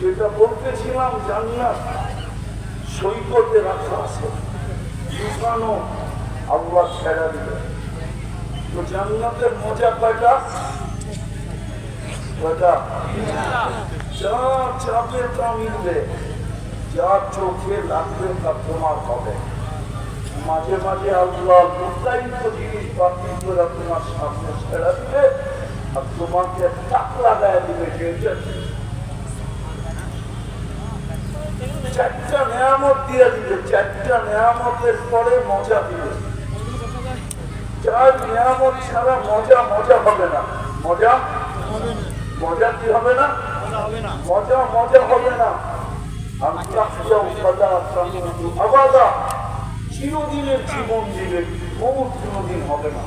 যেটা বলতেছিলাম জান্নাত সৈকতে রাখা আছে, দোকানও আল্লাহ ছেড়া দিবে। তো জান্নাতের মজা কয়টা? যা চাপে তা মিলবে, যা চোখে লাগবে তা তোমার হবে। মাঝে মাঝে আল্লাহ লুকায়িত জিনিস বাতিল করে তোমার সামনে ছেড়া দিবে আর তোমাকে টাক লাগায় দিবে। চারটা নিয়ামত দিয়ে দিবে, চারটা নিয়ামতের পরে মজা দিবে। চার নিয়ামত ছাড়া মজা মজা হবে না। মজা মজা কি হবে না? মজা মজা হবে না। চিরদিনের জীবন দিবে, মৌত কোনদিন হবে না।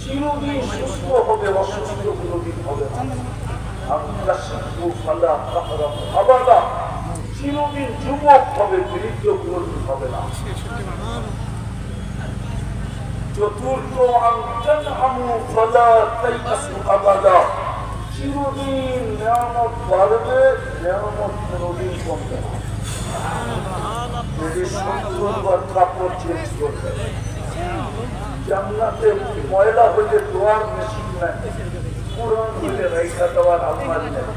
চিরদিন সুস্থ হবে, অসুস্থ কোনদিন হবে না। চিরদিন যুবক হবে, বৃদ্ধ কোনদিন হবে না। চতুর্থ চিরদিন নিয়ামত বাড়বে, নিয়ামত কোনদিন কমবে না। যদি 70 বার কাপড় চেঞ্জ করবে, জান্নাতে ময়লা হইলে দোয়ার মেশিন নাই, পুরান হইলে রাইখা দেওয়ার আলমারি নেই।